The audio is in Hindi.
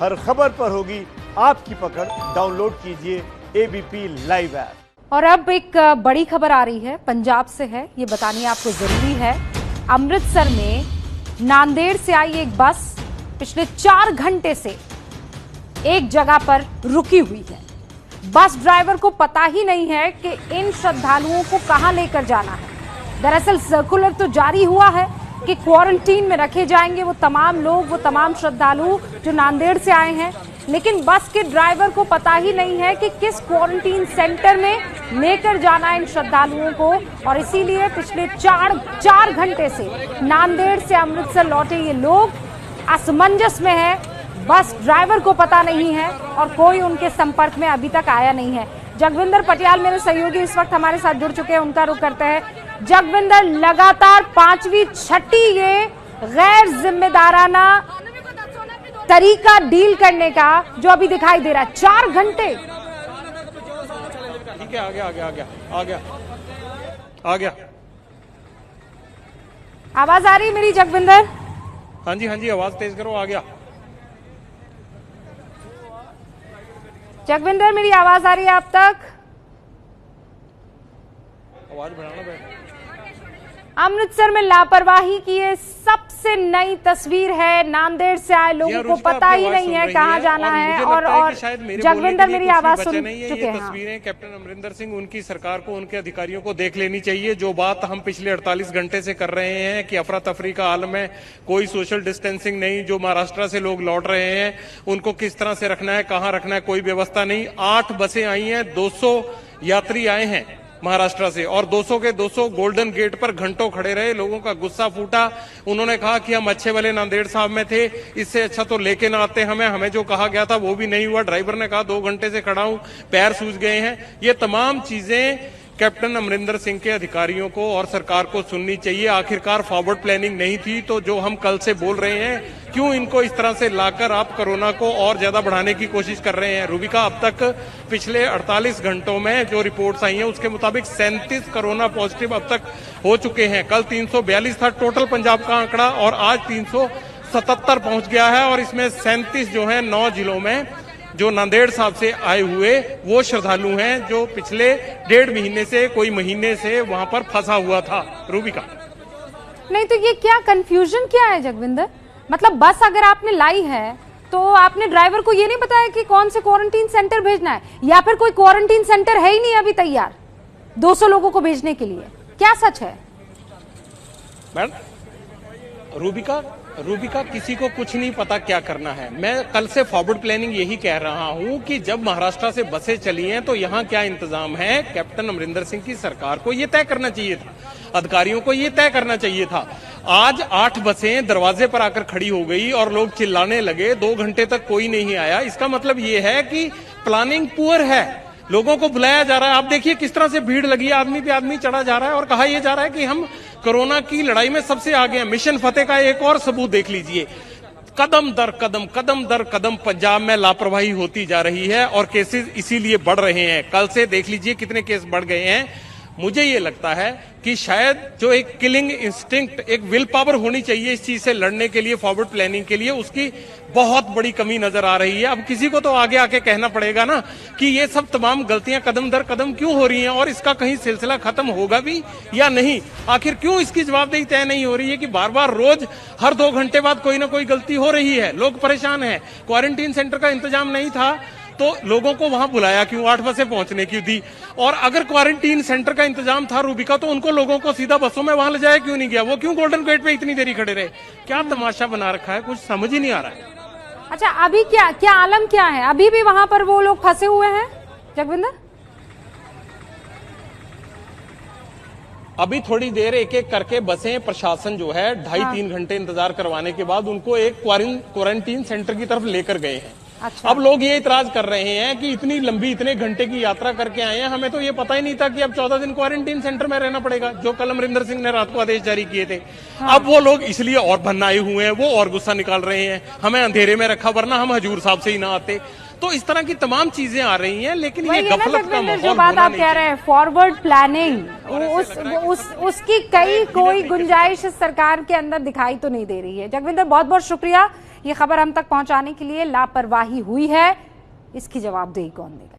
हर खबर पर होगी आपकी पकड़। डाउनलोड कीजिए एबीपी लाइव ऐप। और अब एक बड़ी खबर आ रही है, पंजाब से है, ये बतानी आपको जरूरी है। अमृतसर में नांदेड़ से आई एक बस पिछले 4 घंटे से एक जगह पर रुकी हुई है। बस ड्राइवर को पता ही नहीं है कि इन श्रद्धालुओं को कहां लेकर जाना है। दरअसल सर्कुलर तो जारी हुआ है कि क्वारंटीन में रखे जाएंगे वो तमाम लोग, वो तमाम श्रद्धालु जो नांदेड़ से आए हैं, लेकिन बस के ड्राइवर को पता ही नहीं है कि किस क्वारंटीन सेंटर में लेकर जाना है इन श्रद्धालुओं को। और इसीलिए पिछले 4 घंटे से नांदेड़ से अमृतसर लौटे ये लोग असमंजस में है। बस ड्राइवर को पता नहीं है और कोई उनके संपर्क में अभी तक आया नहीं है। जगविंदर पटियाल मेरे सहयोगी इस वक्त हमारे साथ जुड़ चुके हैं, उनका रुख करते हैं। जगविंदर, लगातार 5वीं 6ठी ये गैर जिम्मेदाराना तरीका डील करने का जो अभी दिखाई दे रहा है, 4 घंटे। ठीक है, आ गया। आवाज आ रही मेरी जगविंदर? हाँ जी, आवाज तेज करो, आ गया। जगविंदर, मेरी आवाज आ रही है आप तक? आवाज बढ़ाना बैठ। अमृतसर में लापरवाही की ये सबसे नई तस्वीर है। नांदेड़ से आए लोगों को पता ही नहीं है कहां जाना है। और जगविंदर, मेरी आवाज सुन चुके हैं। तस्वीरें कैप्टन अमरिंदर सिंह, उनकी सरकार को, उनके अधिकारियों को देख लेनी चाहिए। जो बात हम पिछले 48 घंटे से कर रहे हैं कि अफरा तफरी का आलम है, कोई सोशल डिस्टेंसिंग नहीं, जो महाराष्ट्र से लोग लौट रहे हैं उनको किस तरह से रखना है, कहां रखना है, कोई व्यवस्था नहीं। 8 बसें आई हैं, 200 यात्री आए हैं महाराष्ट्र से और 200 के 200 गोल्डन गेट पर घंटों खड़े रहे। लोगों का गुस्सा फूटा। उन्होंने कहा कि हम अच्छे वाले नांदेड़ साहब में थे, इससे अच्छा तो लेके ना आते। हमें जो कहा गया था वो भी नहीं हुआ। ड्राइवर ने कहा 2 घंटे से खड़ा हूं, पैर सूज गए हैं। ये तमाम चीजें कैप्टन अमरिंदर सिंह के अधिकारियों को और सरकार को सुननी चाहिए। आखिरकार फॉरवर्ड प्लानिंग नहीं थी तो जो हम कल से बोल रहे हैं, क्यों इनको इस तरह से लाकर आप कोरोना को और ज्यादा बढ़ाने की कोशिश कर रहे हैं। रूबिका, अब तक पिछले 48 घंटों में जो रिपोर्ट्स आई हैं उसके मुताबिक 37 कोरोना पॉजिटिव अब तक हो चुके हैं। कल 342 था टोटल पंजाब का आंकड़ा और आज 377 पहुंच गया है। और इसमें 37 जो है 9 जिलों में जो नांदेड़ साहब से आए हुए वो श्रद्धालु हैं जो पिछले 1.5 महीने से, कोई महीने से वहां पर फंसा हुआ था। रूबिका, नहीं तो ये क्या कंफ्यूजन क्या है जगविंदर? मतलब बस अगर आपने लाई है तो आपने ड्राइवर को ये नहीं बताया कि कौन से क्वारंटीन सेंटर भेजना है, या फिर कोई क्वारंटीन सेंटर है ही नहीं अभी तैयार 200 लोगों को भेजने के लिए? क्या सच है? मैडम रूबिका, किसी को कुछ नहीं पता क्या करना है। मैं कल से फॉरवर्ड प्लानिंग यही कह रहा हूं कि जब महाराष्ट्र से बसें चली हैं तो यहां क्या इंतजाम है, कैप्टन अमरिंदर सिंह की सरकार को यह तय करना चाहिए था, अधिकारियों को यह तय करना चाहिए था। आज 8 बसें दरवाजे पर आकर खड़ी हो गई और लोग चिल्लाने लगे, 2 घंटे तक कोई नहीं आया। इसका मतलब ये है कि प्लानिंग पुअर है। लोगों को बुलाया जा रहा है। आप देखिए किस तरह से भीड़ लगी है, आदमी पे आदमी चढ़ा जा रहा है और कहा यह जा रहा है कि हम कोरोना की लड़ाई में सबसे आगे हैं। मिशन फतेह का एक और सबूत देख लीजिए। कदम दर कदम पंजाब में लापरवाही होती जा रही है और केसेस इसीलिए बढ़ रहे हैं। कल से देख लीजिए कितने केस बढ़ गए हैं। मुझे ये लगता है कि शायद जो एक किलिंग इंस्टिंक्ट, एक विल पावर होनी चाहिए इस चीज से लड़ने के लिए, फॉरवर्ड प्लानिंग के लिए, उसकी बहुत बड़ी कमी नजर आ रही है। अब किसी को तो आगे आके कहना पड़ेगा ना कि ये सब तमाम गलतियां कदम दर कदम क्यों हो रही हैं और इसका कहीं सिलसिला खत्म होगा भी या नहीं। आखिर क्यों इसकी जवाबदेही तय नहीं हो रही है कि बार बार रोज हर 2 घंटे बाद कोई ना कोई गलती हो रही है। लोग परेशान हैं। क्वारंटीन सेंटर का इंतजाम नहीं था तो लोगों को वहां बुलाया क्यों, 8 बसें पहुंचने की थी। और अगर क्वारंटीन सेंटर का इंतजाम था रूबिका, तो उनको लोगों को सीधा बसों में वहां ले जाया क्यों नहीं गया? वो क्यों गोल्डन गेट पे इतनी देरी खड़े रहे? क्या तमाशा बना रखा है, कुछ समझ ही नहीं आ रहा है। अच्छा, अभी क्या आलम क्या है? अभी भी वहां पर वो लोग फंसे हुए हैं जगविंदर? अभी थोड़ी देर एक एक करके बसें प्रशासन जो है 2.5-3 घंटे इंतजार करवाने के बाद उनको एक क्वारंटीन सेंटर की तरफ लेकर गए हैं। अच्छा। अब लोग ये इतराज कर रहे हैं कि इतनी लंबी, इतने घंटे की यात्रा करके आए हैं, हमें तो ये पता ही नहीं था कि अब 14 दिन क्वारंटीन सेंटर में रहना पड़ेगा, जो कल अमरिंदर सिंह ने रात को आदेश जारी किए थे। हाँ। अब वो लोग इसलिए और भन्नाए हुए हैं, वो और गुस्सा निकाल रहे हैं, हमें अंधेरे में रखा वरना हम हजूर साहब से ही ना आते। तो इस तरह की तमाम चीजें आ रही हैं, लेकिन ये गफलत का माहौल, जो बात आप कह रहे हैं फॉरवर्ड प्लानिंग, उसकी कोई गुंजाइश सरकार के अंदर दिखाई तो नहीं दे रही है। जगविंदर, बहुत बहुत शुक्रिया। ये खबर हम तक पहुंचाने के लिए लापरवाही हुई है, इसकी जवाबदेही कौन देगा?